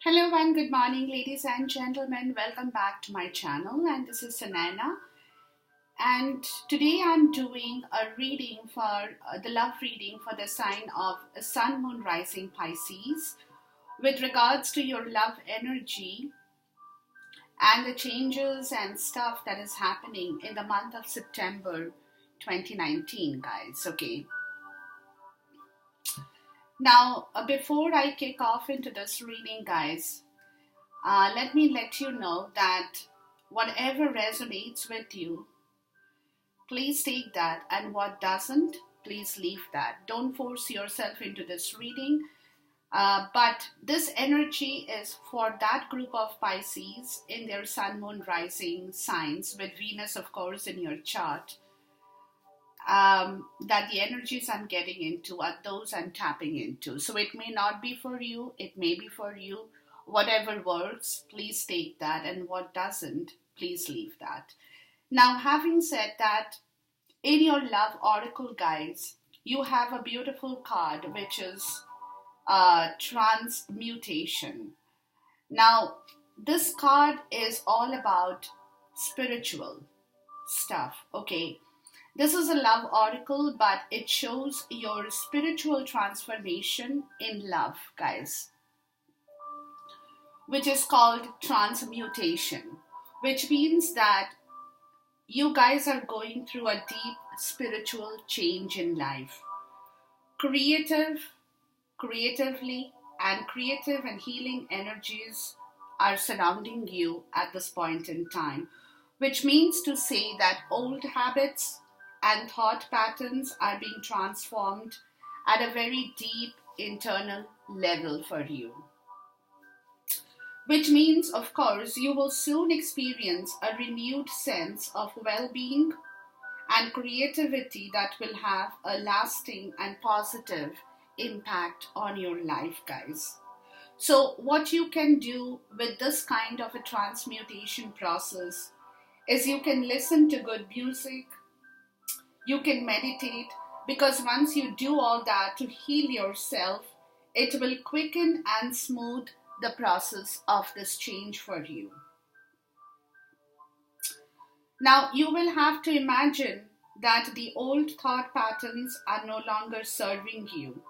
Hello and good morning, ladies and gentlemen. Welcome back to my channel, and this is Sanana. And today I'm doing a reading for the love reading for the sign of Sun, Moon, Rising Pisces with regards to your love energy and the changes and stuff that is happening in the month of September 2019, guys. Okay. Now, before I kick off into this reading, guys, let me let you know that whatever resonates with you, please take that, and what doesn't, please leave that. Don't force yourself into this reading. But this energy is for that group of Pisces in their Sun, Moon, Rising signs, with Venus, of course, in your chart. That the energies I'm getting into are those I'm tapping into. So it may not be for you, it may be for you. Whatever works, please take that, and what doesn't, please leave that. Now, having said that, in your love oracle, guys, you have a beautiful card which is Transmutation. Now, this card is all about spiritual stuff, okay? This is a love oracle, but it shows your spiritual transformation in love, guys, which is called transmutation, which means that you guys are going through a deep spiritual change in life. Creative and healing energies are surrounding you at this point in time, which means to say that old habits and thought patterns are being transformed at a very deep internal level for you. Which means, of course, you will soon experience a renewed sense of well-being and creativity that will have a lasting and positive impact on your life, guys. So what you can do with this kind of a transmutation process is you can listen to good music, you can meditate, because once you do all that to heal yourself, it will quicken and smooth the process of this change for you. Now, you will have to imagine that the old thought patterns are no longer serving you,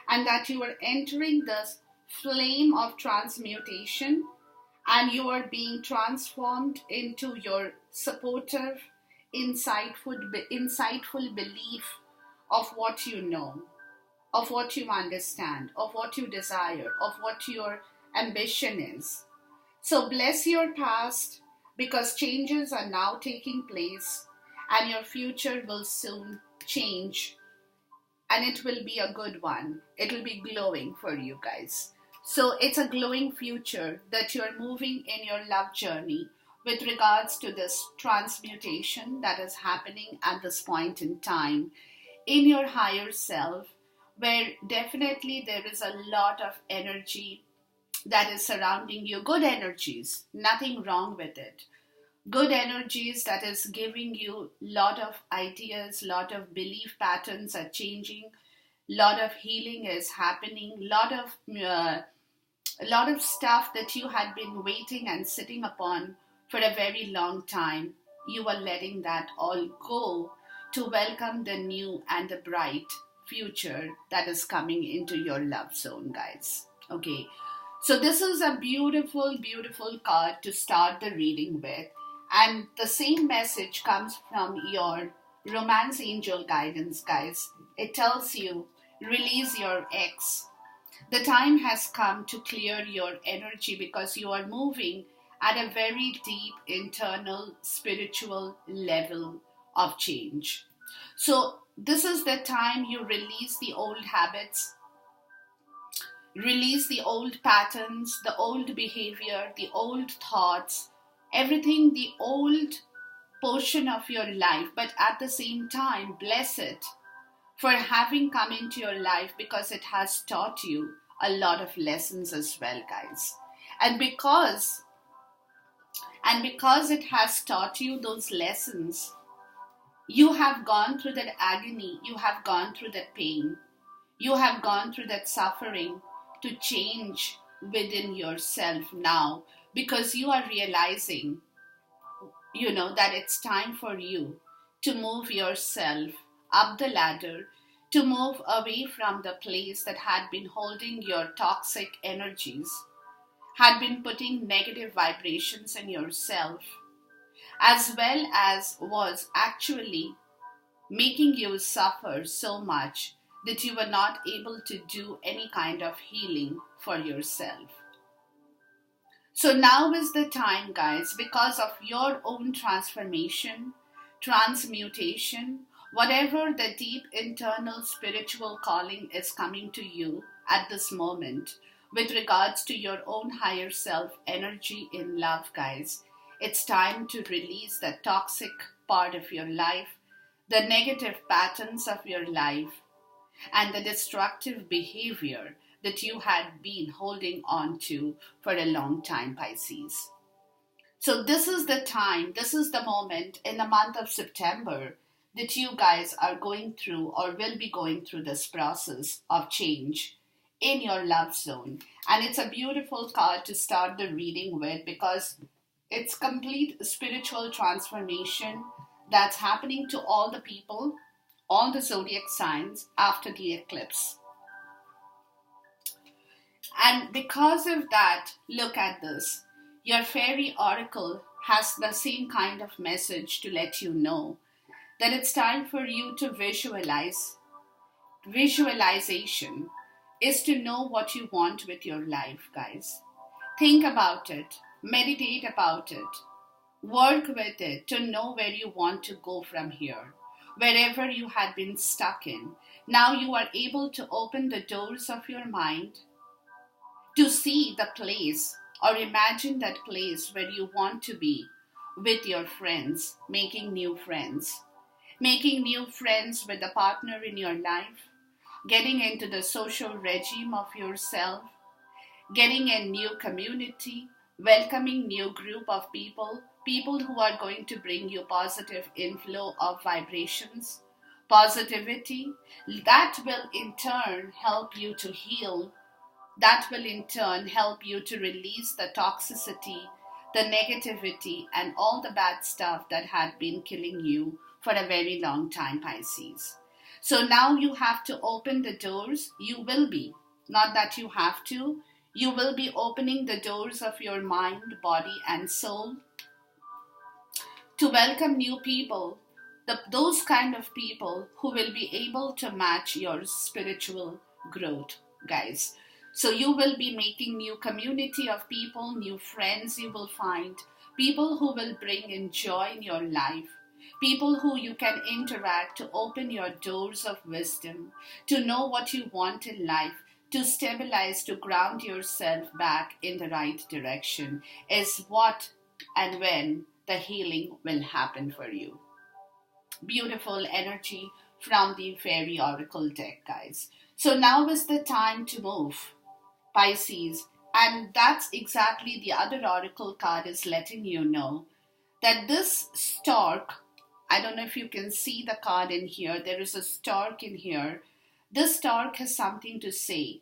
and that you are entering this flame of transmutation, and you are being transformed into your supportive, insightful belief of what you know, of what you understand, of what you desire, of what your ambition is. So bless your past, because changes are now taking place and your future will soon change, and it will be a good one. It will be glowing for you guys. So it's a glowing future that you're moving in your love journey with regards to this transmutation that is happening at this point in time in your higher self, where definitely there is a lot of energy that is surrounding you. Good energies, nothing wrong with it. Good energies that is giving you lot of ideas, lot of belief patterns are changing, lot of healing is happening, lot of stuff that you had been waiting and sitting upon for a very long time. You are letting that all go to welcome the new and the bright future that is coming into your love zone, guys. Okay. So this is a beautiful, beautiful card to start the reading with. And the same message comes from your romance angel guidance, guys. It tells you, release your ex. The time has come to clear your energy, because you are moving at a very deep internal spiritual level of change. So this is the time you release the old habits, release the old patterns, the old behavior, the old thoughts, everything, the old portion of your life, but at the same time, bless it for having come into your life, because it has taught you a lot of lessons as well, guys. And because it has taught you those lessons, you have gone through that agony, you have gone through that pain, you have gone through that suffering to change within yourself now, because you are realizing, that it's time for you to move yourself up the ladder, to move away from the place that had been holding your toxic energies, had been putting negative vibrations in yourself, as well as was actually making you suffer so much that you were not able to do any kind of healing for yourself. So now is the time, guys, because of your own transformation, transmutation, whatever the deep internal spiritual calling is coming to you at this moment with regards to your own higher self energy in love, guys. It's time to release the toxic part of your life, the negative patterns of your life, and the destructive behavior that you had been holding on to for a long time, Pisces. So this is the time, this is the moment in the month of September that you guys are going through or will be going through this process of change in your love zone. And it's a beautiful card to start the reading with, because it's complete spiritual transformation that's happening to all the people, all the zodiac signs after the eclipse. And because of that, look at this. Your fairy oracle has the same kind of message to let you know that it's time for you to visualize. Visualization is to know what you want with your life, guys. Think about it, meditate about it, work with it to know where you want to go from here. Wherever you had been stuck in, now you are able to open the doors of your mind to see the place or imagine that place where you want to be with your friends, making new friends. Making new friends with a partner in your life, getting into the social regime of yourself, getting a new community, welcoming new group of people, people who are going to bring you positive inflow of vibrations, positivity, that will in turn help you to heal. That will in turn help you to release the toxicity, the negativity, and all the bad stuff that had been killing you for a very long time, Pisces. So now you have to open the doors. You will be, not that you have to, you will be opening the doors of your mind, body, and soul to welcome new people, those kind of people who will be able to match your spiritual growth, guys. So you will be making new community of people, new friends you will find, people who will bring in joy in your life, people who you can interact to open your doors of wisdom, to know what you want in life, to stabilize, to ground yourself back in the right direction is what and when the healing will happen for you. Beautiful energy from the Fairy Oracle deck, guys. So now is the time to move, Pisces. And that's exactly the other oracle card is letting you know that this stork, I don't know if you can see the card in here, there is a stork in here. This stork has something to say.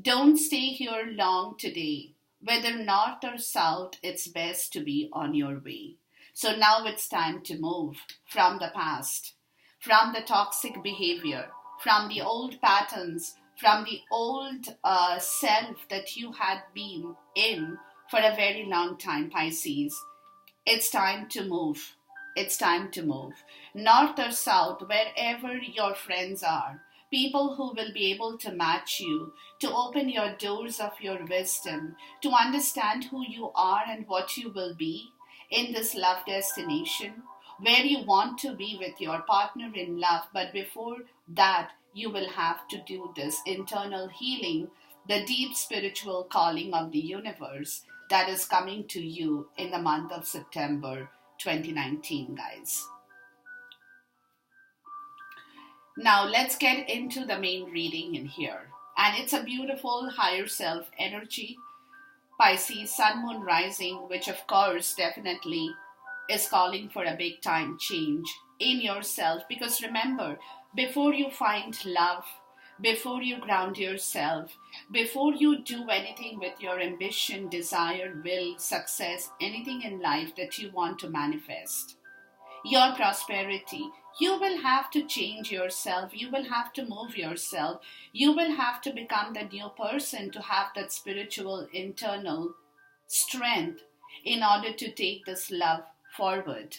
Don't stay here long today. Whether north or south, it's best to be on your way. So now it's time to move from the past, from the toxic behavior, from the old patterns, from the old self that you had been in for a very long time, Pisces. It's time to move. It's time to move. North or south, wherever your friends are, people who will be able to match you, to open your doors of your wisdom, to understand who you are and what you will be in this love destination, where you want to be with your partner in love. But before that, you will have to do this internal healing, the deep spiritual calling of the universe that is coming to you in the month of September 2019, guys. Now let's get into the main reading in here. And it's a beautiful higher self energy, Pisces, Sun, Moon, Rising, which of course definitely is calling for a big time change in yourself. Because remember, before you find love, before you ground yourself, before you do anything with your ambition, desire, will, success, anything in life that you want to manifest, your prosperity, you will have to change yourself. You will have to move yourself. You will have to become the new person to have that spiritual internal strength in order to take this love forward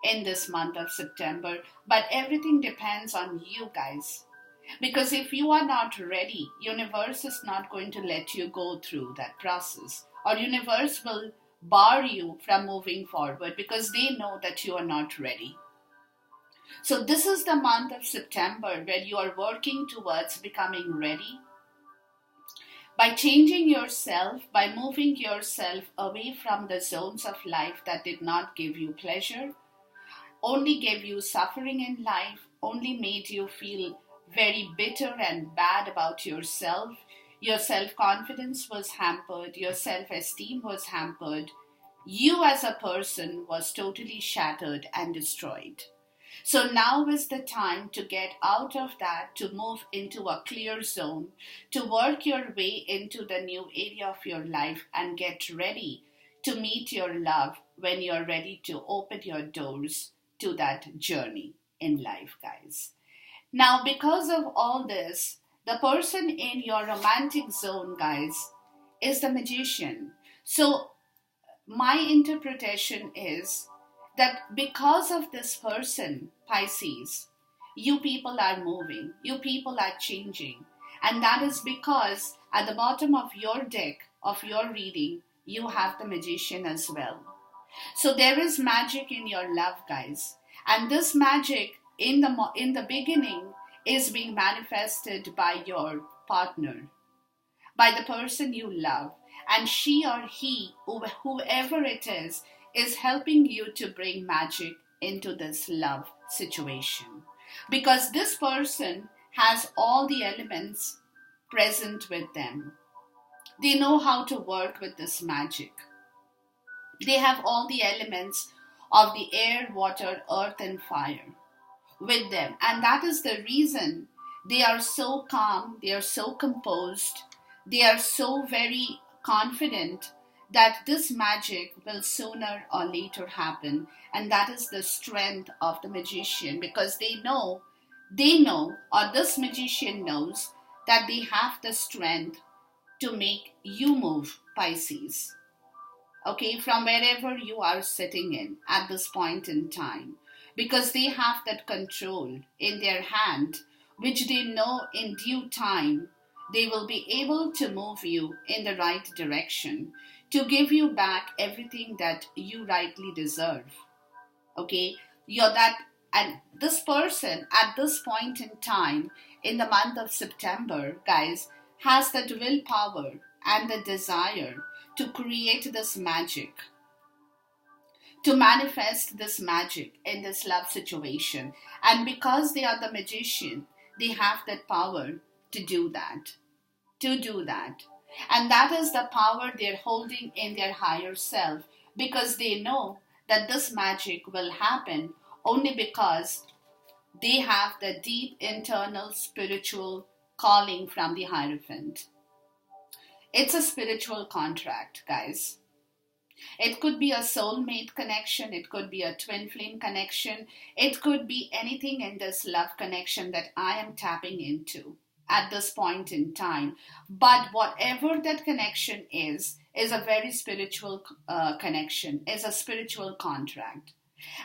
in this month of September. But everything depends on you guys. Because if you are not ready, universe is not going to let you go through that process. Or universe will bar you from moving forward because they know that you are not ready. So this is the month of September where you are working towards becoming ready by changing yourself, by moving yourself away from the zones of life that did not give you pleasure, only gave you suffering in life, only made you feel very bitter and bad about yourself. Your self-confidence was hampered, your self-esteem was hampered. You as a person was totally shattered and destroyed. So now is the time to get out of that, to move into a clear zone, to work your way into the new area of your life and get ready to meet your love when you're ready to open your doors to that journey in life, guys. Now, because of all this, the person in your romantic zone, guys, is the magician. So my interpretation is that because of this person, Pisces, you people are moving, you people are changing. And that is because at the bottom of your deck, of your reading, you have the magician as well. So there is magic in your love, guys. And this magic in the beginning is being manifested by your partner, by the person you love. And she or he, whoever it is helping you to bring magic into this love situation. Because this person has all the elements present with them. They know how to work with this magic. They have all the elements of the air, water, earth, and fire with them. And that is the reason they are so calm, they are so composed, they are so very confident that this magic will sooner or later happen. And that is the strength of the magician, because they know, or this magician knows, that they have the strength to make you move, Pisces. Okay, from wherever you are sitting in at this point in time, because they have that control in their hand, which they know in due time they will be able to move you in the right direction, to give you back everything that you rightly deserve. Okay, you're that, and this person at this point in time in the month of September, guys, has that willpower and the desire to create this magic, to manifest this magic in this love situation. And because they are the magician, they have that power to do that. And that is the power they're holding in their higher self, because they know that this magic will happen only because they have the deep internal spiritual calling from the Hierophant. It's a spiritual contract, guys. It could be a soulmate connection, it could be a twin flame connection, it could be anything in this love connection that I am tapping into at this point in time. But whatever that connection is a very spiritual connection, is a spiritual contract.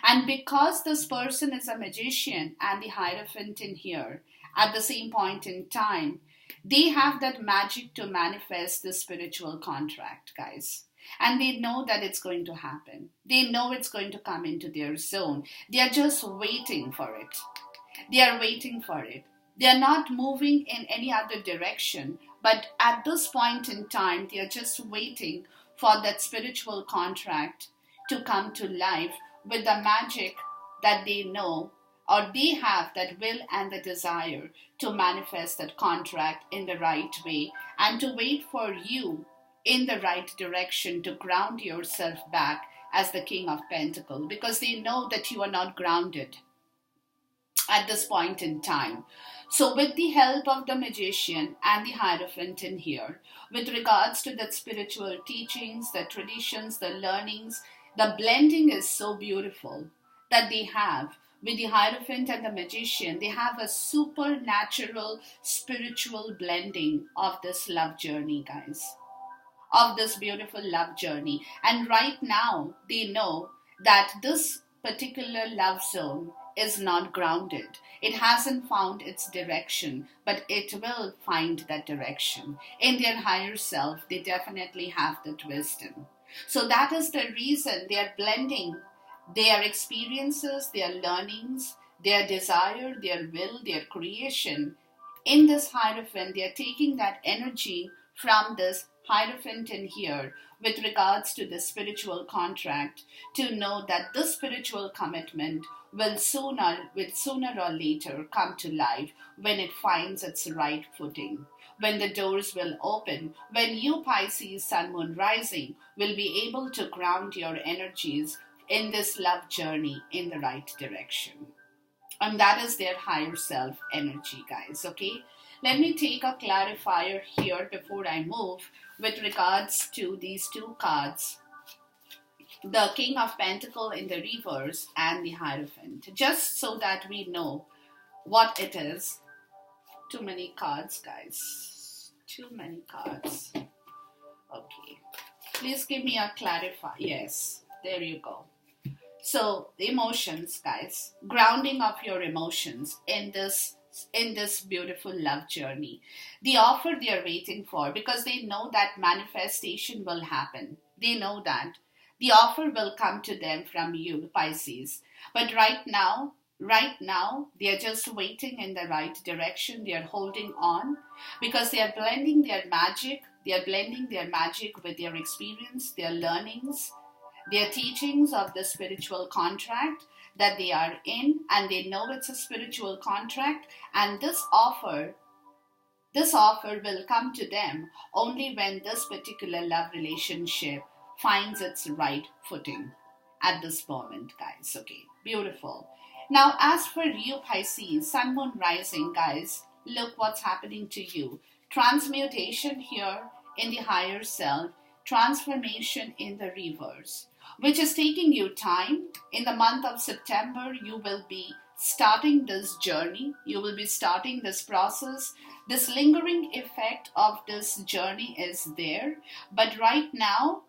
And because this person is a magician and the Hierophant in here at the same point in time, they have that magic to manifest the spiritual contract, guys. And they know that it's going to happen. They know it's going to come into their zone. They are just waiting for it. They are waiting for it. They are not moving in any other direction. But at this point in time, they are just waiting for that spiritual contract to come to life with the magic that they know, or they have that will and the desire to manifest that contract in the right way, and to wait for you in the right direction to ground yourself back as the King of Pentacles, because they know that you are not grounded. at this point in time. So, with the help of the magician and the hierophant in here, with regards to the spiritual teachings, the traditions, the learnings, the blending is so beautiful that they have. With the hierophant and the magician, they have a supernatural spiritual blending of this love journey, guys, of this beautiful love journey. And right now, they know that this particular love zone is not grounded. It hasn't found its direction, but it will find that direction. In their higher self, they definitely have that wisdom. So that is the reason they are blending their experiences, their learnings, their desire, their will, their creation. In this hierophant, they are taking that energy from this hierophant in here with regards to the spiritual contract to know that this spiritual commitment will sooner or later come to life when it finds its right footing, when the doors will open, when you Pisces Sun Moon rising will be able to ground your energies in this love journey in the right direction. And that is their higher self energy, guys. Okay, let me take a clarifier here before I move with regards to these two cards, the King of Pentacles in the reverse and the Hierophant, just so that we know what it is. Too many cards, guys. Too many cards. Okay, please give me a clarifier. Yes, there you go. So the emotions, guys, grounding of your emotions in this beautiful love journey, the offer they are waiting for, because they know that manifestation will happen. They know that the offer will come to them from you, Pisces. But right now, they are just waiting in the right direction. They are holding on because they are blending their magic. They are blending their magic with their experience, their learnings, their teachings of the spiritual contract that they are in, and they know it's a spiritual contract, and this offer will come to them only when this particular love relationship finds its right footing at this moment, guys. Okay, beautiful. Now, as for you, Pisces, Sun Moon rising, guys, look what's happening to you. Transmutation here in the higher self, transformation in the reverse, which is taking you time. In the month of September, you will be starting this journey. You will be starting this process. This lingering effect of this journey is there. But right now,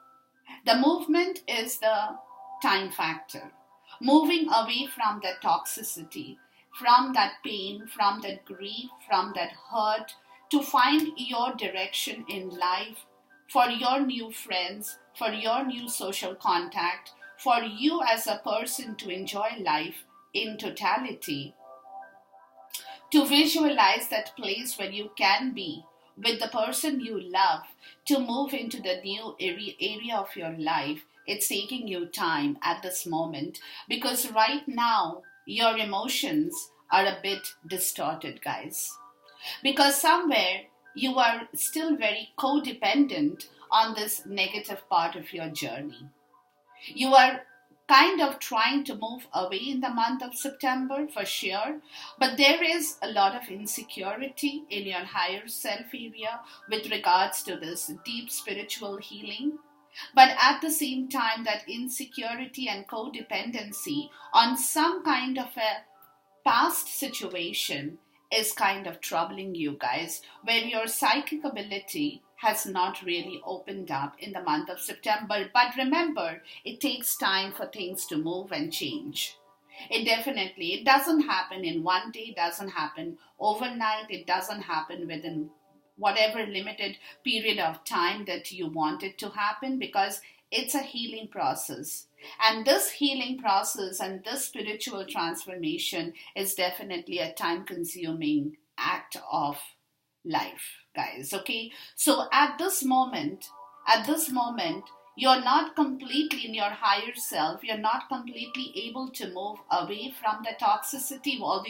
the movement is the time factor. Moving away from that toxicity, from that pain, from that grief, from that hurt, to find your direction in life, for your new friends, for your new social contact, for you as a person to enjoy life in totality, to visualize that place where you can be with the person you love, to move into the new area of your life. It's taking you time at this moment because right now your emotions are a bit distorted, guys. Because somewhere you are still very codependent on this negative part of your journey. You are kind of trying to move away in the month of September for sure, but there is a lot of insecurity in your higher self area with regards to this deep spiritual healing. But at the same time, that insecurity and codependency on some kind of a past situation is kind of troubling you, guys, where your psychic ability has not really opened up in the month of September. But remember, it takes time for things to move and change. It doesn't happen in one day, it doesn't happen overnight, it doesn't happen within whatever limited period of time that you want it to happen, because it's a healing process. And this healing process and this spiritual transformation is definitely a time consuming act of life, guys. Okay, so at this moment, you're not completely in your higher self. You're not completely able to move away from the toxicity, although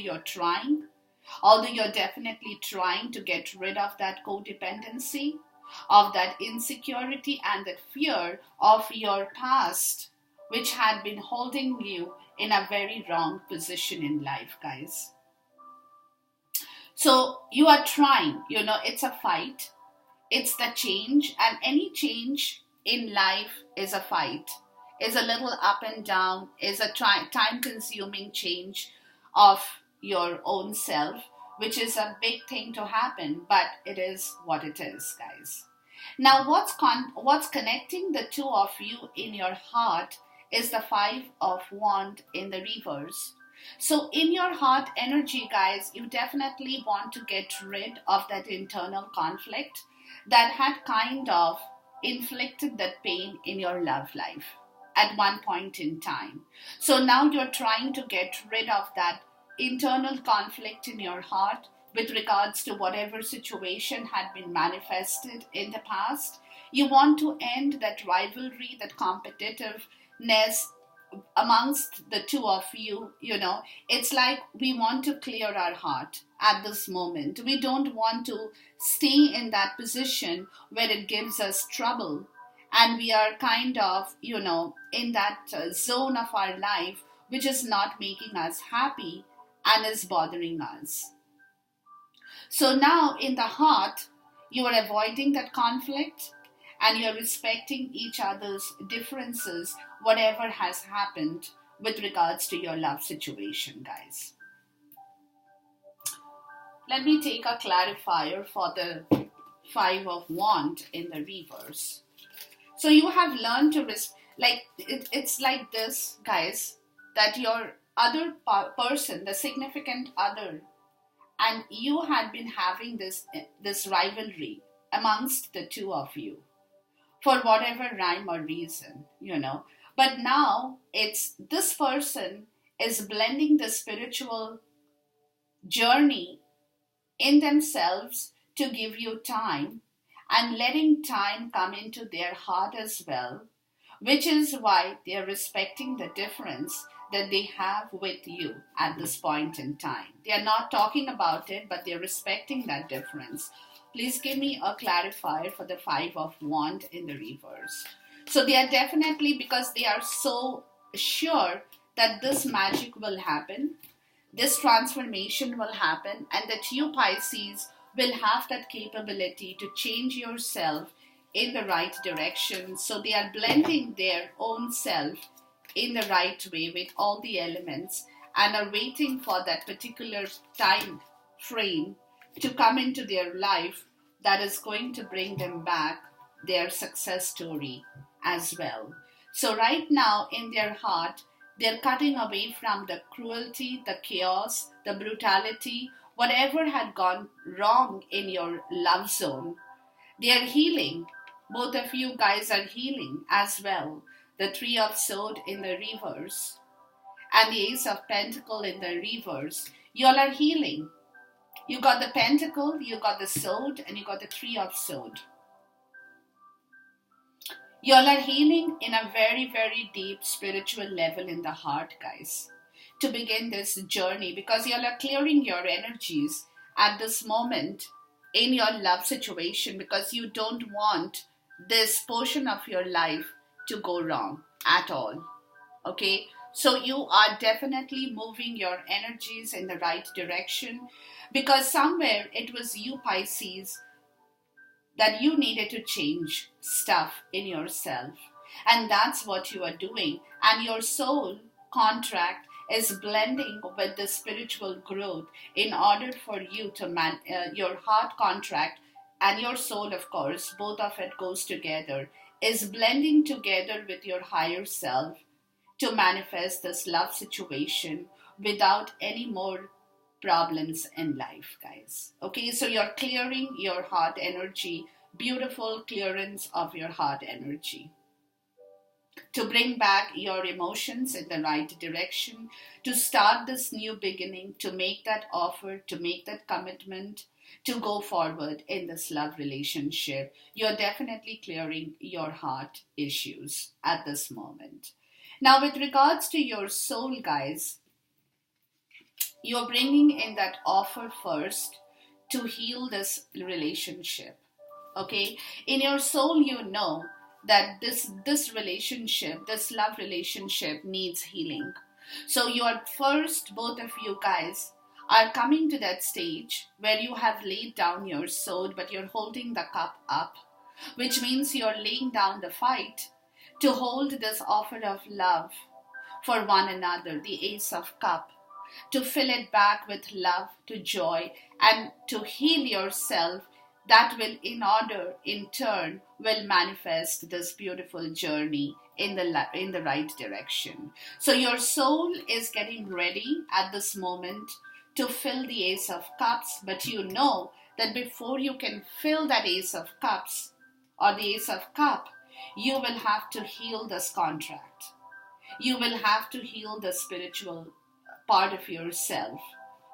you're definitely trying to get rid of that codependency, of that insecurity and that fear of your past, which had been holding you in a very wrong position in life, guys. So you are trying, it's a fight, it's the change, and any change in life is a fight, is a little up and down, is a time consuming change of your own self, which is a big thing to happen, but it is what it is, guys. Now, what's connecting the two of you in your heart is the Five of Wands in the reverse. So, in your heart energy, guys, you definitely want to get rid of that internal conflict that had kind of inflicted that pain in your love life at one point in time. So now you're trying to get rid of that internal conflict in your heart with regards to whatever situation had been manifested in the past. You want to end that rivalry, that competitiveness amongst the two of you. It's like we want to clear our heart at this moment. We don't want to stay in that position where it gives us trouble, and we are kind of in that zone of our life which is not making us happy and is bothering us. So now in the heart, you are avoiding that conflict and you're respecting each other's differences, whatever has happened with regards to your love situation, guys. Let me take a clarifier for the Five of Wands in the reverse. So you have learned to it's like this, guys, that your other person, the significant other, and you had been having this rivalry amongst the two of you for whatever rhyme or reason. But now it's this person is blending the spiritual journey in themselves to give you time and letting time come into their heart as well, which is why they're respecting the difference that they have with you at this point in time. They are not talking about it, but they're respecting that difference. Please give me a clarifier for the Five of Wands in the reverse. So they are definitely, because they are so sure that this magic will happen, this transformation will happen, and that you, Pisces, will have that capability to change yourself in the right direction. So they are blending their own self in the right way with all the elements and are waiting for that particular time frame to come into their life that is going to bring them back their success story as well. So right now in their heart, they're cutting away from the cruelty, the chaos, the brutality, whatever had gone wrong in your love zone. They are healing. Both of you guys are healing as well. The Three of Swords in the reverse and the Ace of Pentacle in the reverse. You all are healing. You got the Pentacle, you got the Sword, and you got the Three of Swords. You all are healing in a very, very deep spiritual level in the heart, guys, to begin this journey, because you all are clearing your energies at this moment in your love situation, because you don't want this portion of your life to go wrong at all. Okay, so you are definitely moving your energies in the right direction, because somewhere it was you, Pisces, that you needed to change stuff in yourself, and that's what you are doing. And your soul contract is blending with the spiritual growth in order for you to your heart contract and your soul, of course, both of it goes together, is blending together with your higher self to manifest this love situation without any more problems in life, guys. Okay, so you're clearing your heart energy, beautiful clearance of your heart energy, to bring back your emotions in the right direction, to start this new beginning, to make that offer, to make that commitment, to go forward in this love relationship. You're definitely clearing your heart issues at this moment. Now, with regards to your soul, guys, you're bringing in that offer first to heal this relationship. Okay, in your soul, you know that this relationship, this love relationship, needs healing. So you are first, both of you guys are coming to that stage where you have laid down your sword, but you're holding the cup up, which means you're laying down the fight to hold this offer of love for one another, the Ace of Cup, to fill it back with love, to joy, and to heal yourself. That will, in turn, will manifest this beautiful journey in the right direction. So your soul is getting ready at this moment to fill the Ace of Cups, but you know that before you can fill that Ace of Cups or the Ace of Cup, you will have to heal this contract. You will have to heal the spiritual part of yourself.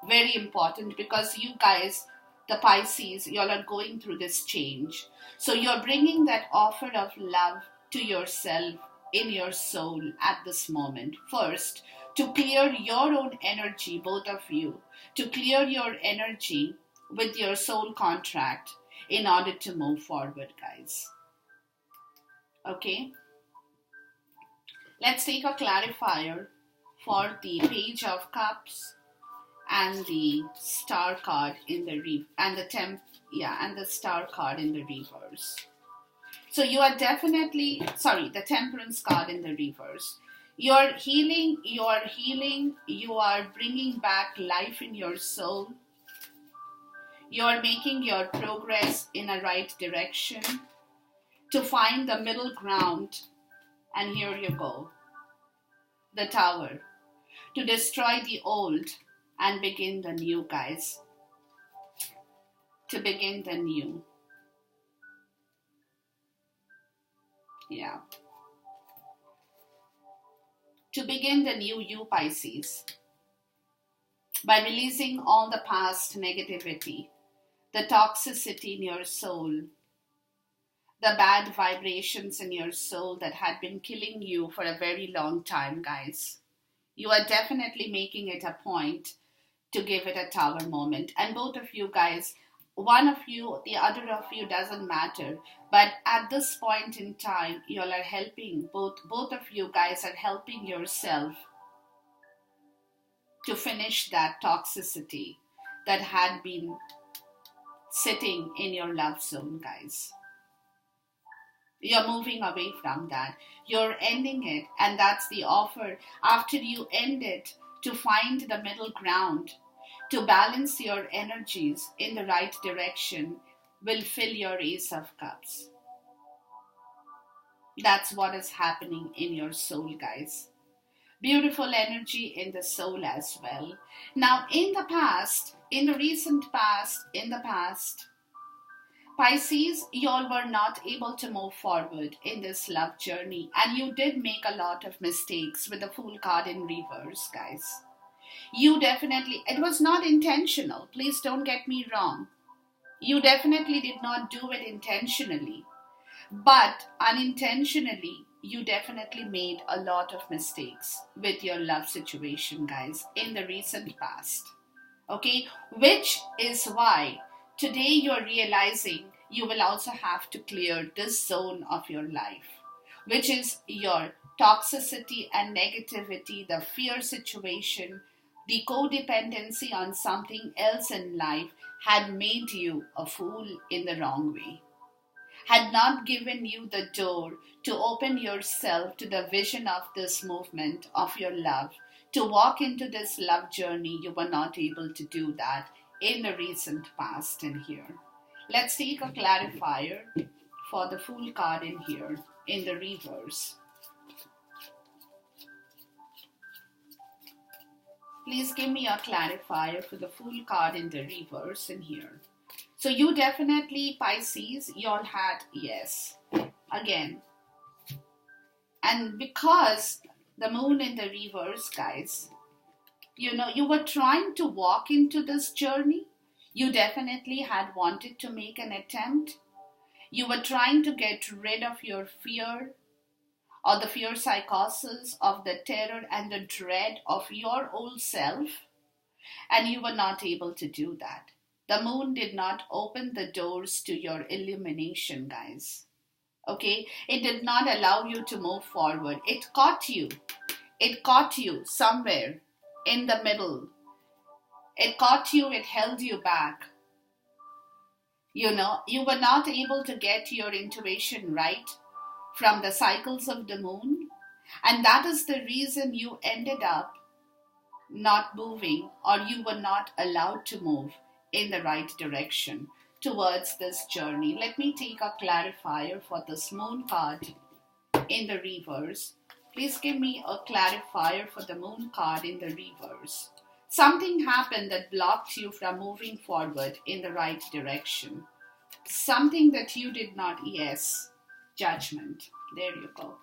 Very important, because you guys, the Pisces, y'all are going through this change. So you're bringing that offer of love to yourself in your soul at this moment. First, to clear your own energy, both of you, to clear your energy with your soul contract in order to move forward, guys. Okay? Let's take a clarifier for the Page of Cups and the Star card in the and the Star card in the reverse. So you are definitely, the Temperance card in the reverse. You're healing, you are bringing back life in your soul. You're making your progress in a right direction to find the middle ground. And here you go. The Tower. To destroy the old and begin the new, guys. To begin the new. Yeah. To begin the new you, Pisces. By releasing all the past negativity, the toxicity in your soul, the bad vibrations in your soul that had been killing you for a very long time, guys. You are definitely making it a point to give it a Tower moment. And both of you guys, one of you, the other of you, doesn't matter. But at this point in time, you all are helping, both of you guys are helping yourself to finish that toxicity that had been sitting in your love zone, guys. You're moving away from that. You're ending it, and that's the offer. After you end it, to find the middle ground, to balance your energies in the right direction, will fill your Ace of Cups. That's what is happening in your soul, guys. Beautiful energy in the soul as well. Now, in the past, in the recent past, Pisces, y'all were not able to move forward in this love journey, and you did make a lot of mistakes with the Fool card in reverse, guys. You definitely, it was not intentional. Please don't get me wrong. You definitely did not do it intentionally, but unintentionally, you definitely made a lot of mistakes with your love situation, guys, in the recent past. Okay, which is why today you're realizing you will also have to clear this zone of your life, which is your toxicity and negativity, the fear situation, the codependency on something else in life had made you a fool in the wrong way, had not given you the door to open yourself to the vision of this movement of your love, to walk into this love journey. You were not able to do that in the recent past in here. Let's take a clarifier for the Fool card in here, in the reverse. Please give me a clarifier for the Fool card in the reverse in here. So you definitely, Pisces, you all had yes. Again. And because the Moon in the reverse, guys, you were trying to walk into this journey. You definitely had wanted to make an attempt. You were trying to get rid of your fear, or the fear psychosis of the terror and the dread of your old self, and you were not able to do that. The Moon did not open the doors to your illumination, guys. Okay? It did not allow you to move forward. It caught you. It caught you somewhere in the middle. It caught you, it held you back. You know, you were not able to get your intuition right from the cycles of the moon. And that is the reason you ended up not moving, or you were not allowed to move in the right direction towards this journey. Let me take a clarifier for this moon card in the reverse. Please give me a clarifier for the moon card in the reverse. Something happened that blocked you from moving forward in the right direction. Something that you did not, yes, judgment. There you go.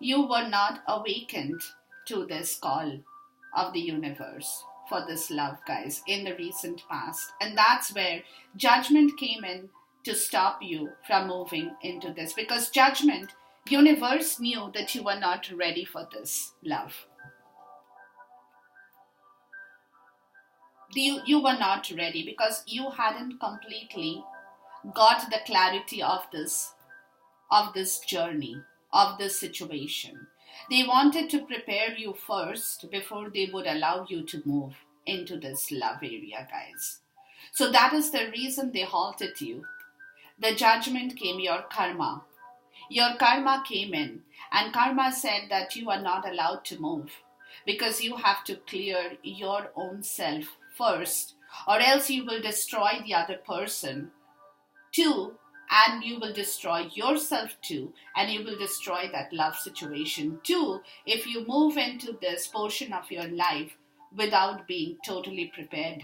You were not awakened to this call of the universe for this love, guys, in the recent past. And that's where judgment came in to stop you from moving into this. Because judgment, universe knew that you were not ready for this love. You were not ready because you hadn't completely got the clarity of this journey, of this situation. They wanted to prepare you first before they would allow you to move into this love area, guys. So that is the reason they halted you. The judgment came, your karma. Your karma came in, and karma said that you are not allowed to move because you have to clear your own self first, or else you will destroy the other person too, and you will destroy yourself too, and you will destroy that love situation too if you move into this portion of your life without being totally prepared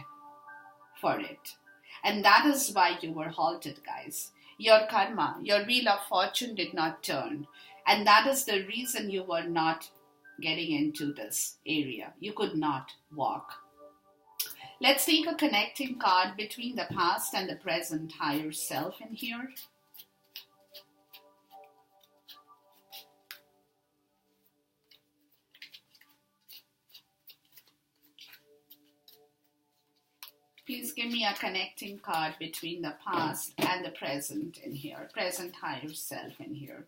for it. And that is why you were halted, guys. Your karma, your wheel of fortune did not turn, and that is the reason you were not getting into this area. You could not walk. Let's take a connecting card between the past and the present higher self in here. Please give me a connecting card between the past and the present in here. Present higher self in here.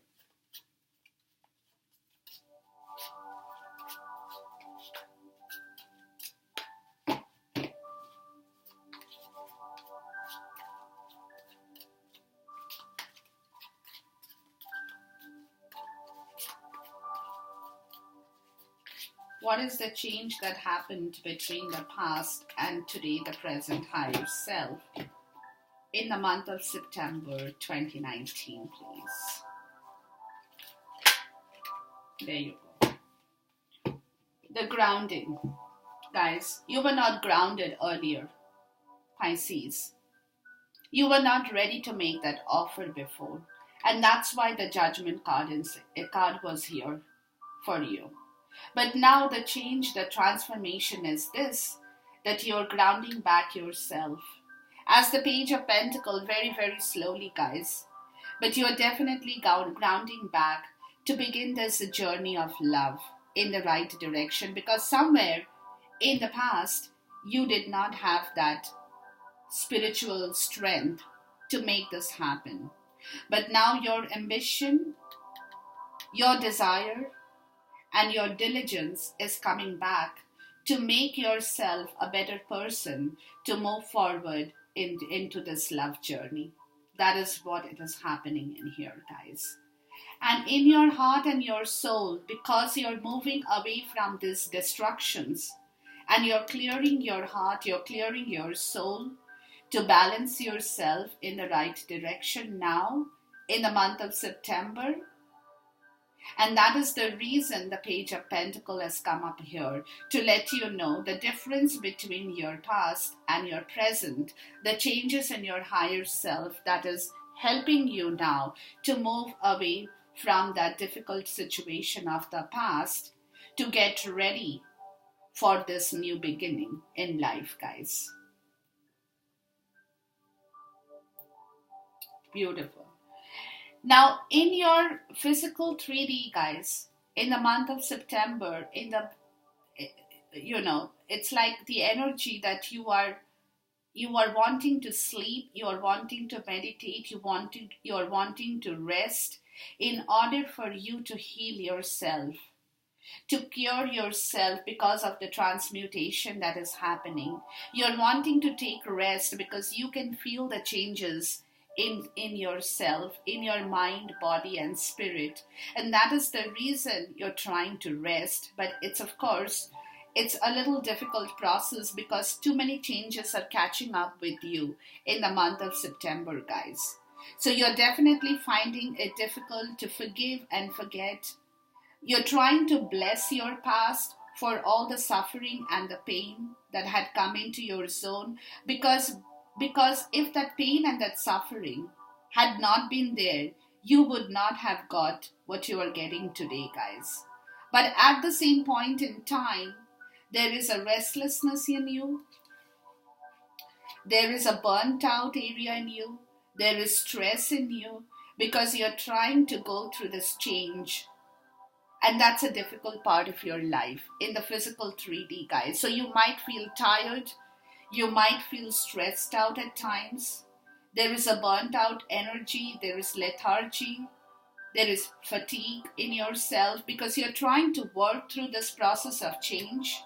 What is the change that happened between the past and today, the present higher self, in the month of September 2019, please? There you go. The grounding. Guys, you were not grounded earlier, Pisces. You were not ready to make that offer before. And that's why the judgment card was here for you. But now the change, the transformation is this, that you're grounding back yourself. As the Page of Pentacles, very, very slowly, guys. But you're definitely grounding back to begin this journey of love in the right direction. Because somewhere in the past, you did not have that spiritual strength to make this happen. But now your ambition, your desire, and your diligence is coming back to make yourself a better person to move forward into this love journey. That is what it is happening in here, guys. And in your heart and your soul, because you're moving away from these destructions, and you're clearing your heart, you're clearing your soul to balance yourself in the right direction now in the month of September. And that is the reason the Page of Pentacles has come up here, to let you know the difference between your past and your present, the changes in your higher self that is helping you now to move away from that difficult situation of the past to get ready for this new beginning in life, guys. Beautiful. Now, in your physical 3D, guys, in the month of September, it's like the energy that you are wanting to sleep, you are wanting to meditate, you are wanting to rest in order for you to heal yourself. to cure yourself because of the transmutation that is happening. You're wanting to take rest because you can feel the changes in yourself, in your mind, body, and spirit. And that is the reason you're trying to rest. But it's, of course, it's a little difficult process because too many changes are catching up with you in the month of September, guys. So you're definitely finding it difficult to forgive and forget. You're trying to bless your past for all the suffering and the pain that had come into your zone, because if that pain and that suffering had not been there, you would not have got what you are getting today, guys. But at the same point in time, there is a restlessness in you, there is a burnt out area in you, there is stress in you because you're trying to go through this change. And that's a difficult part of your life in the physical 3D, guys. So you might feel tired. You might feel stressed out at times. There is a burnt out energy. There is lethargy. There is fatigue in yourself because you're trying to work through this process of change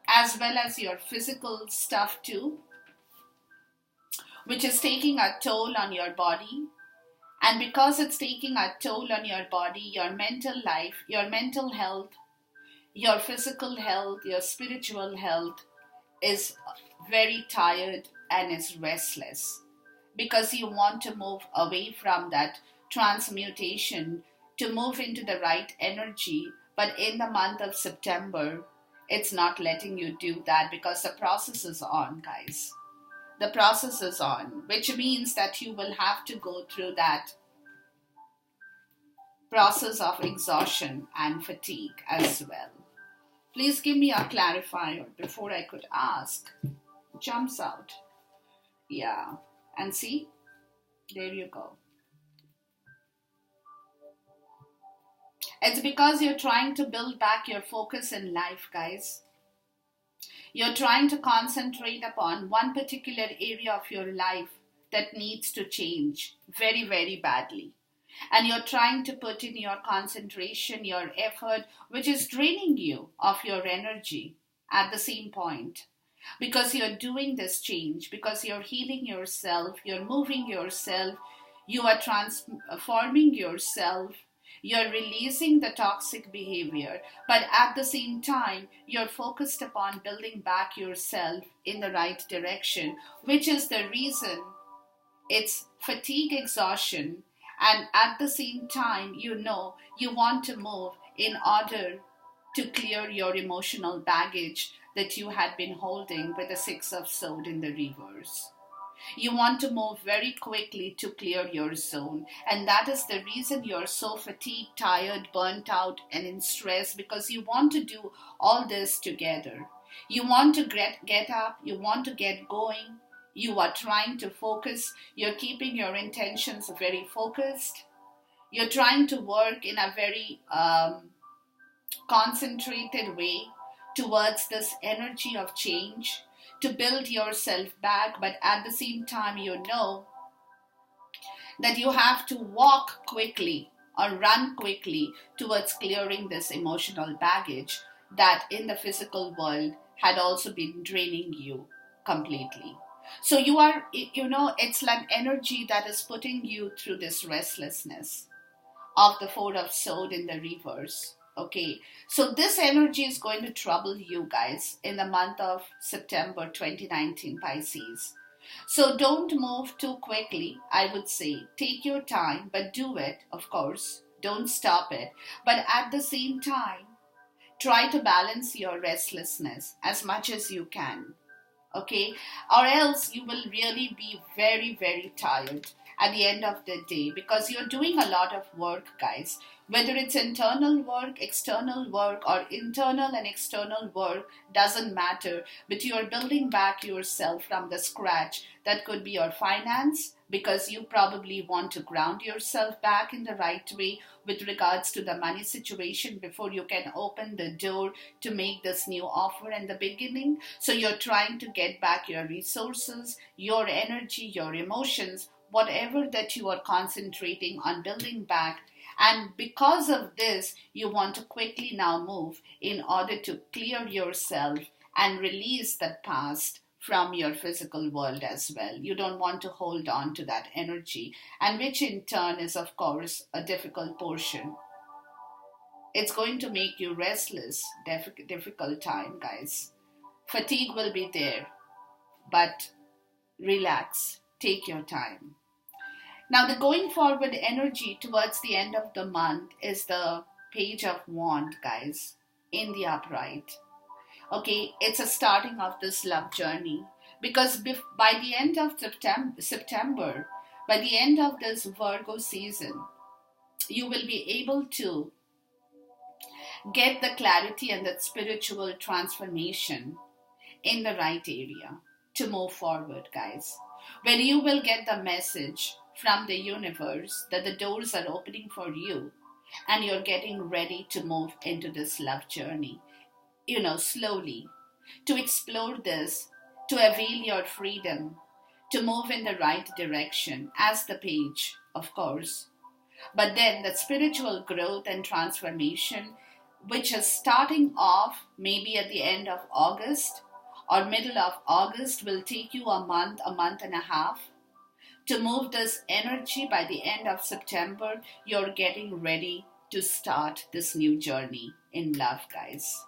as well as your physical stuff too, which is taking a toll on your body. And because it's taking a toll on your body, your mental life, your mental health, your physical health, your spiritual health is very tired and is restless because you want to move away from that transmutation to move into the right energy. But in the month of September, it's not letting you do that because the process is on, guys. The process is on, which means that you will have to go through that process of exhaustion and fatigue as well. Please give me a clarifier before I could ask. Jumps out. Yeah. And see? There you go. It's because you're trying to build back your focus in life, guys. You're trying to concentrate upon one particular area of your life that needs to change very, very badly. And you're trying to put in your concentration, your effort, which is draining you of your energy at the same point. Because you're doing this change, because you're healing yourself, you're moving yourself, you are transforming yourself, you're releasing the toxic behavior, but at the same time, you're focused upon building back yourself in the right direction, which is the reason it's fatigue, exhaustion, and at the same time, you want to move in order to clear your emotional baggage that you had been holding with the Six of Swords in the reverse. You want to move very quickly to clear your zone. And that is the reason you're so fatigued, tired, burnt out, and in stress, because you want to do all this together. You want to get up, you want to get going, you are trying to focus, you're keeping your intentions very focused, you're trying to work in a very concentrated way towards this energy of change, to build yourself back, but at the same time you know that you have to walk quickly or run quickly towards clearing this emotional baggage that in the physical world had also been draining you completely. So you are, it's like energy that is putting you through this restlessness of the Four of Swords in the reverse. Okay, so this energy is going to trouble you guys in the month of September 2019, Pisces. So don't move too quickly, I would say. Take your time, but do it, of course. Don't stop it. But at the same time, try to balance your restlessness as much as you can. Okay, or else you will really be very, very tired at the end of the day because you're doing a lot of work, guys. Whether it's internal work, external work, or internal and external work, doesn't matter. But you're building back yourself from the scratch. That could be your finance, because you probably want to ground yourself back in the right way with regards to the money situation before you can open the door to make this new offer in the beginning. So you're trying to get back your resources, your energy, your emotions, whatever that you are concentrating on building back. And because of this, you want to quickly now move in order to clear yourself and release that past from your physical world as well. You don't want to hold on to that energy, and which in turn is, of course, a difficult portion. It's going to make you restless, difficult time, guys. Fatigue will be there, but relax, take your time. Now, the going forward energy towards the end of the month is the Page of Wand, guys, in the upright. Okay, it's a starting of this love journey, because by the end of September, by the end of this Virgo season, you will be able to get the clarity and that spiritual transformation in the right area to move forward, guys. When you will get the message from the universe that the doors are opening for you and you're getting ready to move into this love journey, slowly, to explore this, to avail your freedom, to move in the right direction as the page, of course. But then the spiritual growth and transformation, which is starting off maybe at the end of August or middle of August, will take you a month and a half. To move this energy by the end of September, you're getting ready to start this new journey in love, guys.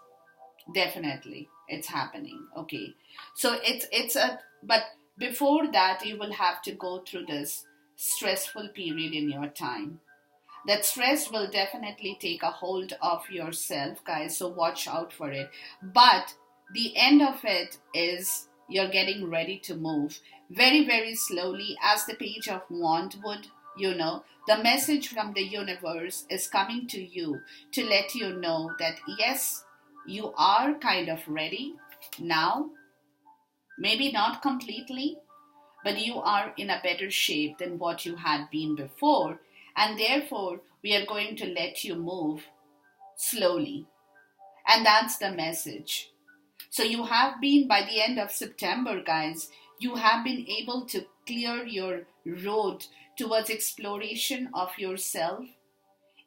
Definitely, it's happening. Okay, so but before that, you will have to go through this stressful period in your time. That stress will definitely take a hold of yourself, guys, so watch out for it. But the end of it is you're getting ready to move very, very slowly, as the Page of Wand would. The message from the universe is coming to you to let you know that yes, you are kind of ready now. Maybe not completely, but you are in a better shape than what you had been before. And therefore, we are going to let you move slowly. And that's the message. So you have been, by the end of September, guys, you have been able to clear your road towards exploration of yourself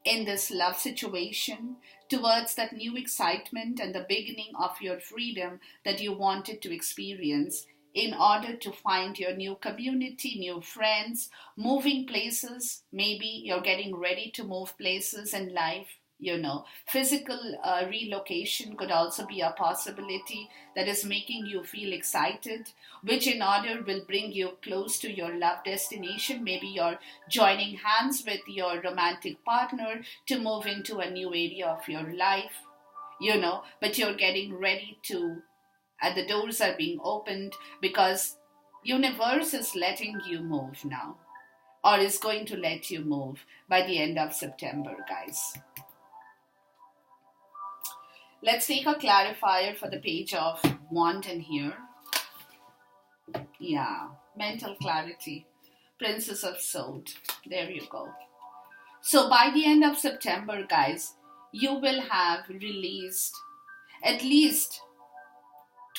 in this love situation, towards that new excitement and the beginning of your freedom that you wanted to experience, in order to find your new community, new friends, moving places. Maybe you're getting ready to move places in life. Physical relocation could also be a possibility that is making you feel excited, which in order will bring you close to your love destination. Maybe you're joining hands with your romantic partner to move into a new area of your life, but you're getting ready to, and the doors are being opened because universe is letting you move now, or is going to let you move by the end of September, guys. Let's take a clarifier for the Page of Wand in here. Yeah, mental clarity. Princess of Swords. There you go. So by the end of September, guys, you will have released at least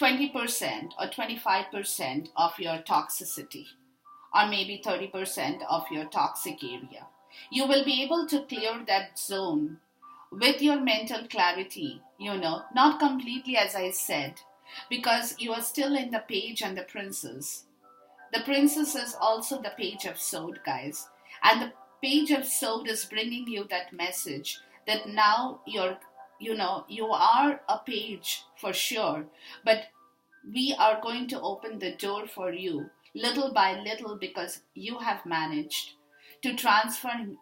20% or 25% of your toxicity, or maybe 30% of your toxic area. You will be able to clear that zone with your mental clarity, not completely, as I said, because you are still in the Page and the Princess. The Princess is also the Page of Swords, guys. And the Page of Swords is bringing you that message that now you are a page for sure, but we are going to open the door for you little by little, because you have managed to transform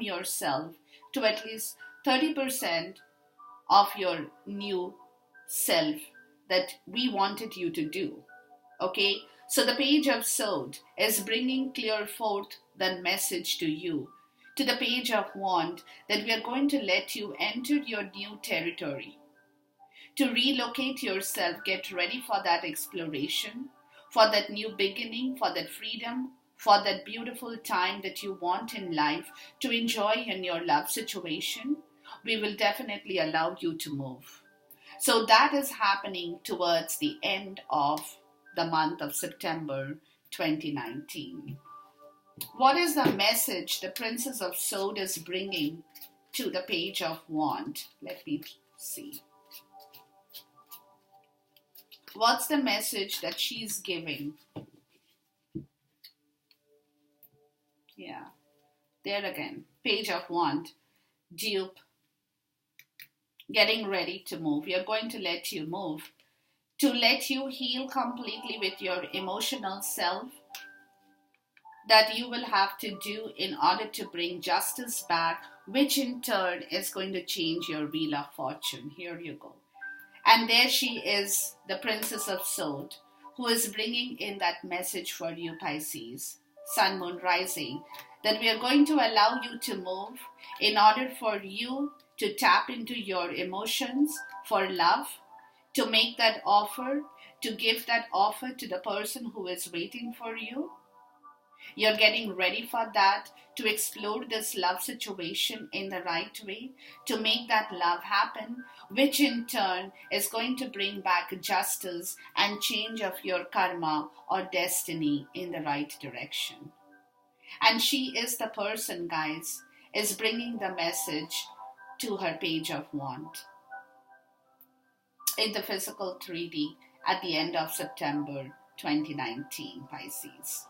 yourself to at least 30% of your new self that we wanted you to do. Okay, so the Page of Swords is bringing clear forth the message to you, to the Page of Wand, that we are going to let you enter your new territory, to relocate yourself. Get ready for that exploration, for that new beginning, for that freedom, for that beautiful time that you want in life to enjoy in your love situation. We will definitely allow you to move. So that is happening towards the end of the month of September 2019. What is the message the Princess of Swords is bringing to the Page of Wands? Let me see. What's the message that she's giving? Yeah, there again. Page of Wands. Dupe. Getting ready to move. We are going to let you move. To let you heal completely with your emotional self, that you will have to do in order to bring justice back, which in turn is going to change your wheel of fortune. Here you go. And there she is, the Princess of Swords, who is bringing in that message for you, Pisces, Sun, Moon, Rising, that we are going to allow you to move in order for you to tap into your emotions for love, to make that offer, to give that offer to the person who is waiting for you. You're getting ready for that, to explore this love situation in the right way, to make that love happen, which in turn is going to bring back justice and change of your karma or destiny in the right direction. And she is the person, guys, is bringing the message to her Page of Wands in the physical 3D at the end of September 2019, Pisces.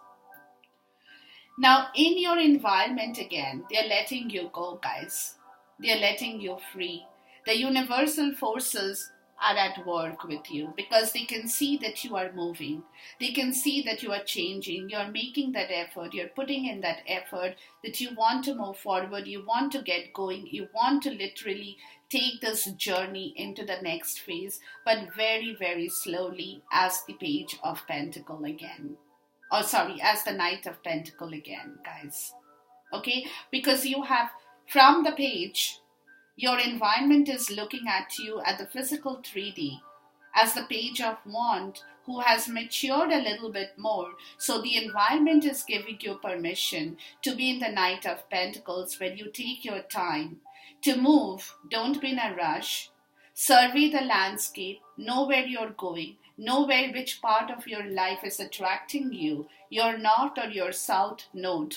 Now, in your environment again, they're letting you go, guys. They're letting you free. The universal forces are at work with you because they can see that you are moving. They can see that you are changing. You're making that effort. You're putting in that effort that you want to move forward. You want to get going. You want to literally take this journey into the next phase, but very, very slowly, as the Page of Pentacle again. As the Knight of Pentacle again, guys. Okay? Because you have, from the page, your environment is looking at you at the physical 3D as the Page of Wands, who has matured a little bit more. So the environment is giving you permission to be in the Knight of Pentacles, where you take your time to move. Don't be in a rush. Survey the landscape. Know where you're going. Know which part of your life is attracting you, your north or your south node.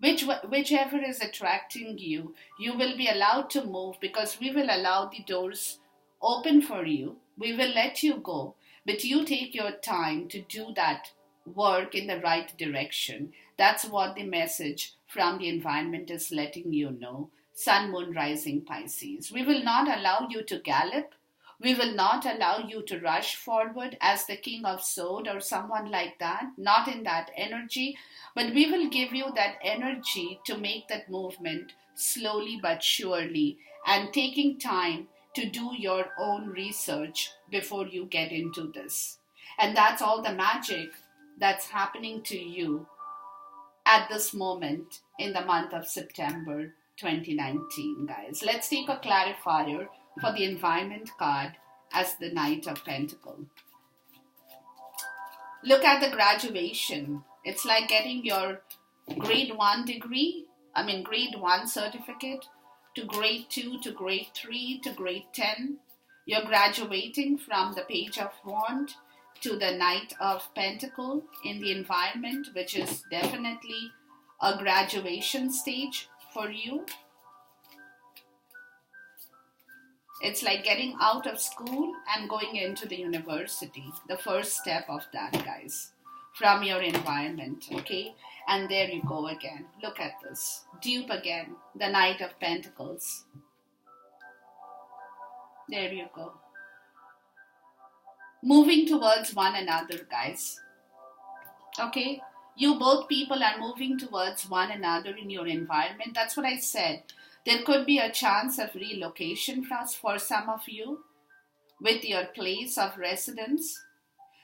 Whichever is attracting you, you will be allowed to move, because we will allow the doors open for you. We will let you go, but you take your time to do that work in the right direction. That's what the message from the environment is letting you know. Sun, Moon, Rising, Pisces. We will not allow you to gallop. We will not allow you to rush forward as the King of Swords or someone like that, not in that energy, but we will give you that energy to make that movement slowly but surely, and taking time to do your own research before you get into this. And that's all the magic that's happening to you at this moment in the month of September 2019, guys. Let's take a clarifier for the environment card as the Knight of Pentacles. Look at the graduation. It's like getting your grade 1 degree, grade 1 certificate, to grade 2, to grade 3, to grade 10. You're graduating from the Page of Wands to the Knight of Pentacles in the environment, which is definitely a graduation stage for you. It's like getting out of school and going into the university. The first step of that, guys, from your environment, okay? And there you go again. Look at this. Dupe again. The Knight of Pentacles. There you go. Moving towards one another, guys. Okay? You both people are moving towards one another in your environment. That's what I said. There could be a chance of relocation for some of you with your place of residence.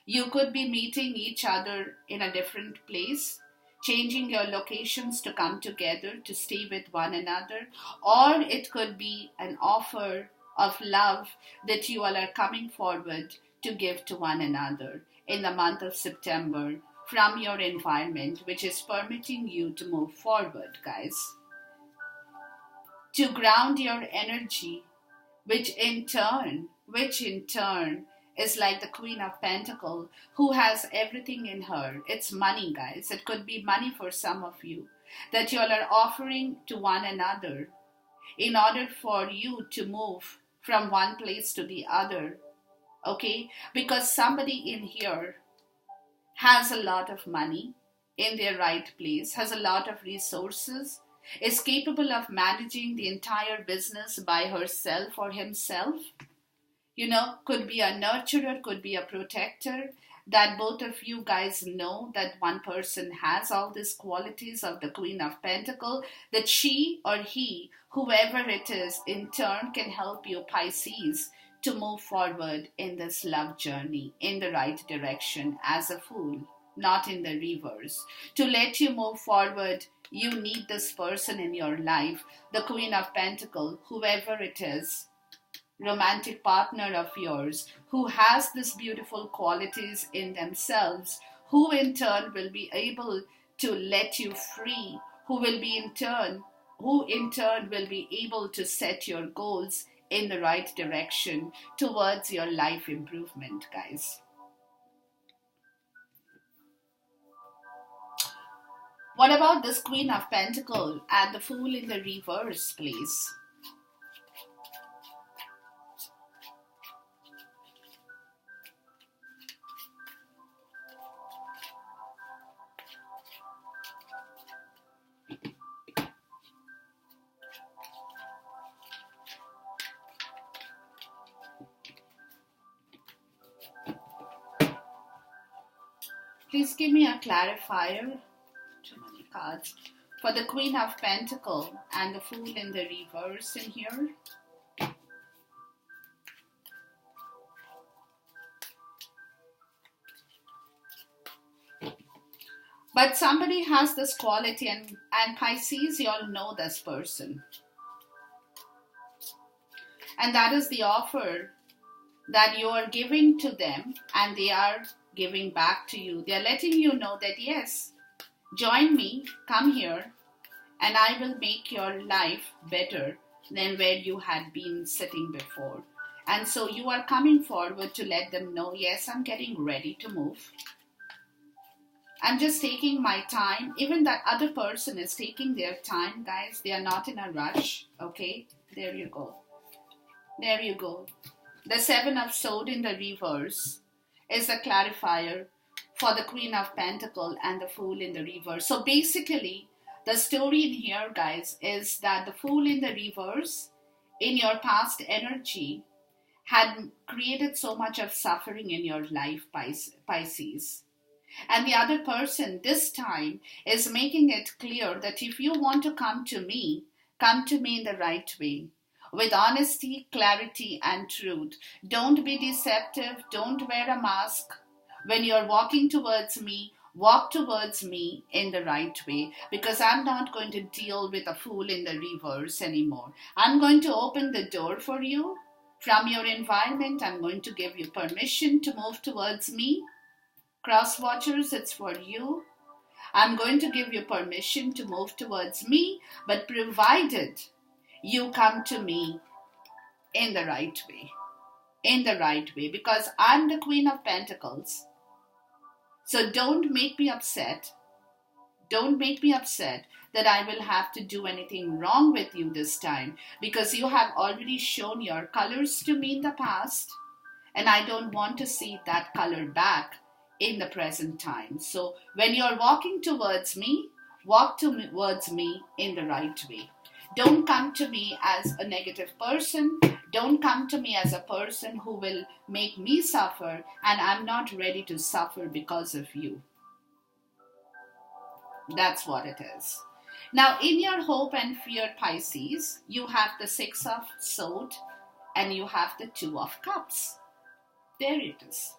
You could be meeting each other in a different place, changing your locations to come together to stay with one another. Or it could be an offer of love that you all are coming forward to give to one another in the month of September from your environment, which is permitting you to move forward, guys. To ground your energy, which in turn is like the Queen of Pentacles, who has everything in her. It's money, guys. It could be money for some of you that you all are offering to one another in order for you to move from one place to the other. Okay? Because somebody in here has a lot of money in their right place, has a lot of resources, is capable of managing the entire business by herself or himself. Could be a nurturer, could be a protector, that both of you guys know that one person has all these qualities of the Queen of Pentacles, that she or he, whoever it is, in turn can help you, Pisces, to move forward in this love journey in the right direction as a Fool, not in the reverse. To let you move forward, you need this person in your life, the Queen of Pentacles, whoever it is, romantic partner of yours, who has these beautiful qualities in themselves, who in turn will be able to let you free, who in turn will be able to set your goals in the right direction towards your life improvement, guys. What about this Queen of Pentacles and the Fool in the reverse, please? Please give me a clarifier. Too many cards. For the Queen of Pentacles and the Fool in the reverse in here. But somebody has this quality, and Pisces, you all know this person. And that is the offer that you are giving to them, and they are giving back to you. They are letting you know that yes, join me, come here, and I will make your life better than where you had been sitting before. And so you are coming forward to let them know, yes, I'm getting ready to move. I'm just taking my time. Even that other person is taking their time, guys. They are not in a rush. Okay, there you go. There you go. The Seven of Swords in the reverse is the clarifier for the Queen of Pentacles and the Fool in the reverse. So basically, the story in here, guys, is that the Fool in the reverse in your past energy had created so much of suffering in your life, Pisces. And the other person this time is making it clear that if you want to come to me in the right way, with honesty, clarity, and truth. Don't be deceptive. Don't wear a mask. When you're walking towards me, walk towards me in the right way, because I'm not going to deal with a Fool in the reverse anymore. I'm going to open the door for you from your environment. I'm going to give you permission to move towards me. Cross watchers, it's for you. I'm going to give you permission to move towards me, but provided you come to me in the right way. In the right way, because I'm the Queen of Pentacles. So don't make me upset. Don't make me upset that I will have to do anything wrong with you this time, because you have already shown your colors to me in the past, and I don't want to see that color back in the present time. So when you're walking towards me, walk towards me in the right way. Don't come to me as a negative person. Don't come to me as a person who will make me suffer, and I'm not ready to suffer because of you. That's what it is. Now, in your hope and fear, Pisces, you have the Six of Swords and you have the Two of Cups. There it is.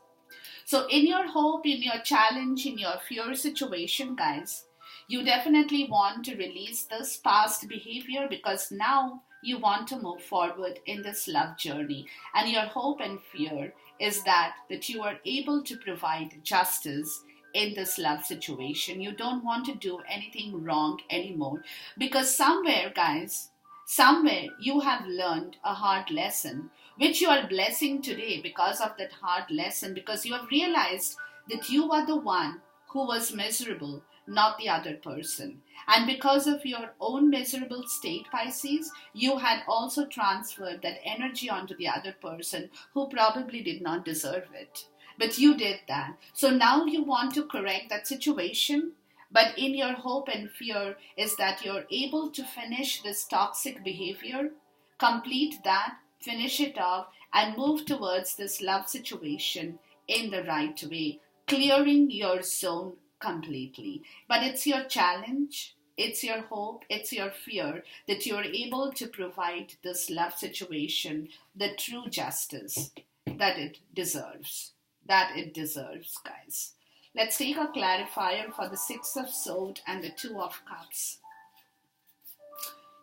So in your hope, in your challenge, in your fear situation, guys, you definitely want to release this past behavior, because now you want to move forward in this love journey. And your hope and fear is that you are able to provide justice in this love situation. You don't want to do anything wrong anymore, because somewhere, guys, Somewhere you have learned a hard lesson, which you are blessing today because of that hard lesson, because you have realized that you are the one who was miserable, not the other person. And because of your own miserable state, Pisces, you had also transferred that energy onto the other person who probably did not deserve it. But you did that. So now you want to correct that situation, but in your hope and fear is that you're able to finish this toxic behavior, complete that, finish it off, and move towards this love situation in the right way, clearing your zone completely. But it's your challenge, it's your hope, it's your fear that you're able to provide this love situation the true justice that it deserves. That it deserves, guys. Let's take a clarifier for the Six of Swords and the Two of Cups.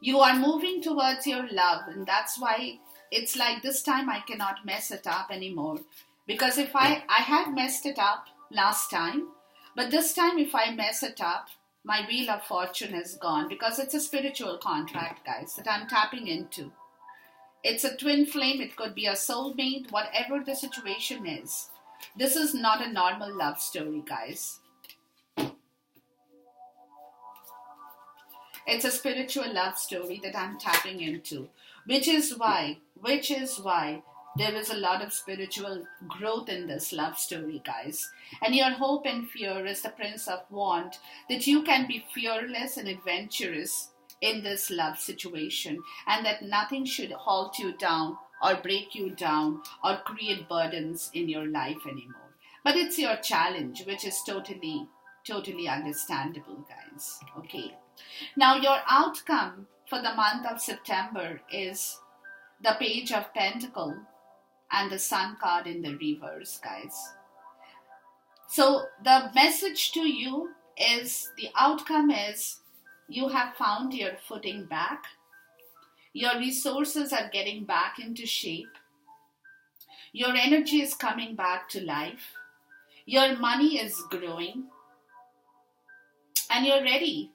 You are moving towards your love, and that's why it's like this time I cannot mess it up anymore. Because if I had messed it up last time, but this time if I mess it up, my wheel of fortune is gone, because it's a spiritual contract, guys, that I'm tapping into. It's a twin flame, it could be a soulmate, whatever the situation is. This is not a normal love story, guys. It's a spiritual love story that I'm tapping into, which is why there is a lot of spiritual growth in this love story, guys. And your hope and fear is the Prince of Wands, that you can be fearless and adventurous in this love situation, and that nothing should halt you down or break you down or create burdens in your life anymore. But it's your challenge, which is totally understandable, guys. Okay. Now your outcome for the month of September is the Page of Pentacles and the Sun card in the reverse, guys. So the message to you is, the outcome is, you have found your footing back. Your resources are getting back into shape. Your energy is coming back to life. Your money is growing. And you're ready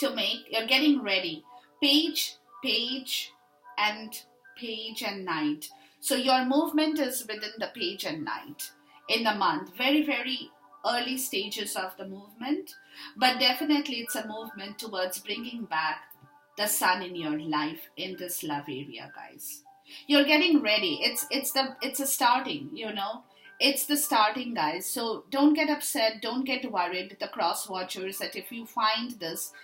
to you're getting ready. Page, and Knight. So your movement is within the Page and Knight in the month. Very, very early stages of the movement. But definitely it's a movement towards bringing back the sun in your life in this love area, guys. You're getting ready. It's a starting, It's the starting, guys. So don't get upset, don't get worried, the cross watchers, that if you find this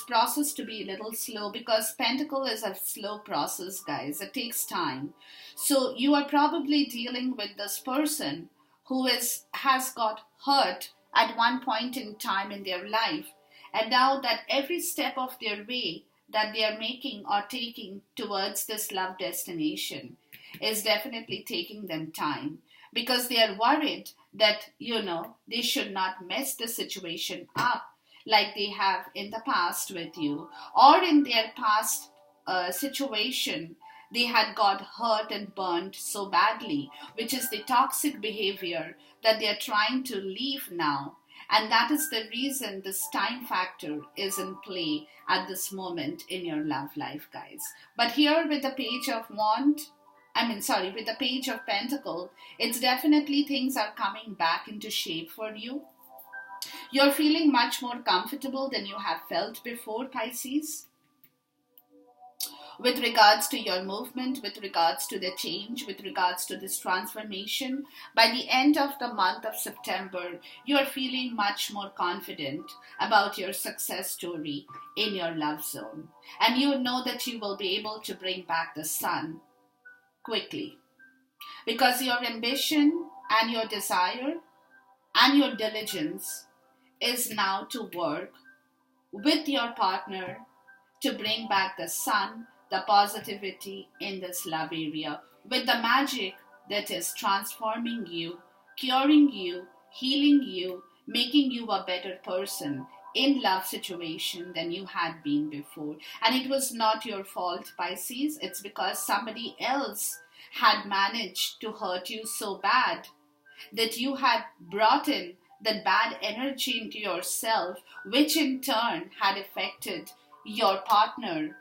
process to be a little slow, because Pentacle is a slow process, guys. It takes time. So you are probably dealing with this person who has got hurt at one point in time in their life, and now that every step of their way that they are making or taking towards this love destination is definitely taking them time, because they are worried that, they should not mess the situation up like they have in the past with you, or in their past situation they had got hurt and burned so badly, which is the toxic behavior that they are trying to leave now. And that is the reason this time factor is in play at this moment in your love life, guys. But here with the Page of with the Page of Pentacle, it's definitely things are coming back into shape for you. You're feeling much more comfortable than you have felt before, Pisces, with regards to your movement, with regards to the change, with regards to this transformation. By the end of the month of September, you are feeling much more confident about your success story in your love zone. And you know that you will be able to bring back the sun quickly, because your ambition and your desire and your diligence is now to work with your partner to bring back the sun, the positivity in this love area, with the magic that is transforming you, curing you, healing you, making you a better person in love situation than you had been before. And it was not your fault, Pisces. It's because somebody else had managed to hurt you so bad that you had brought in that bad energy into yourself, which in turn had affected your partner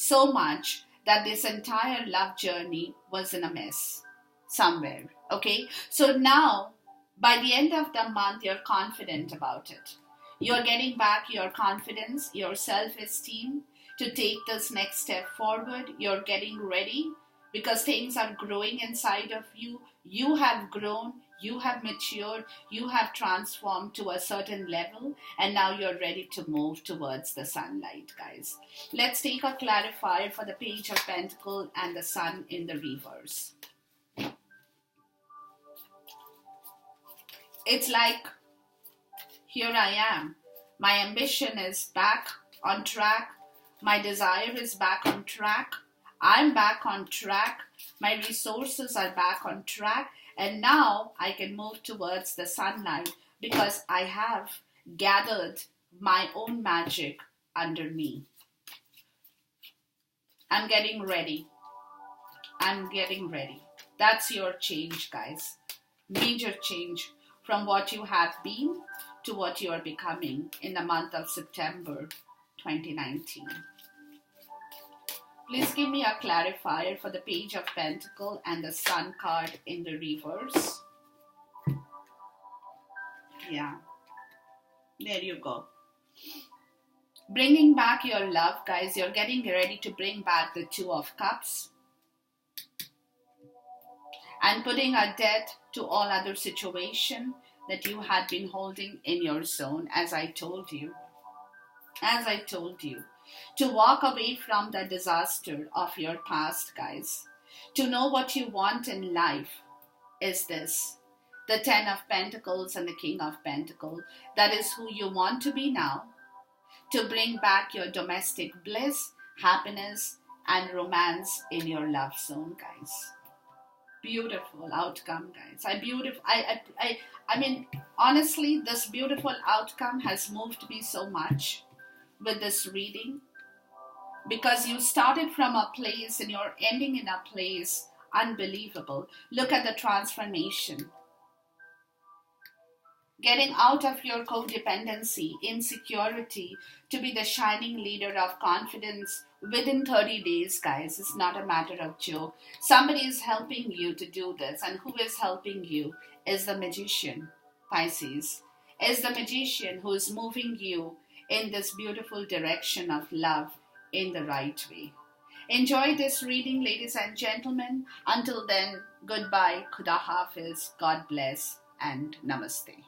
so much that this entire love journey was in a mess somewhere. Okay, so now by the end of the month, you're confident about it. You're getting back your confidence, your self esteem to take this next step forward. You're getting ready because things are growing inside of you. You have grown, you have matured, you have transformed to a certain level, and now you're ready to move towards the sunlight, guys. Let's take a clarifier for the Page of Pentacles and the Sun in the reverse. It's like, here I am. My ambition is back on track. My desire is back on track. I'm back on track. My resources are back on track. And now I can move towards the sunlight because I have gathered my own magic under me. I'm getting ready. I'm getting ready. That's your change, guys. Major change from what you have been to what you are becoming in the month of September 2019. Please give me a clarifier for the Page of Pentacles and the Sun card in the reverse. Yeah, there you go. Bringing back your love, guys. You're getting ready to bring back the Two of Cups and putting a dead to all other situation that you had been holding in your zone, as I told you. To walk away from the disaster of your past, guys. To know what you want in life is this. The Ten of Pentacles and the King of Pentacles. That is who you want to be now. To bring back your domestic bliss, happiness, and romance in your love zone, guys. Beautiful outcome, guys. I mean, honestly, this beautiful outcome has moved me so much with this reading, because you started from a place and you're ending in a place unbelievable. Look at the transformation. Getting out of your codependency, insecurity, to be the shining leader of confidence within 30 days, guys. It's not a matter of joke. Somebody is helping you to do this. And who is helping you is the Magician, Pisces. Is the Magician who is moving you in this beautiful direction of love in the right way. Enjoy this reading, ladies and gentlemen. Until then, goodbye, Khuda Hafiz, God bless, and Namaste.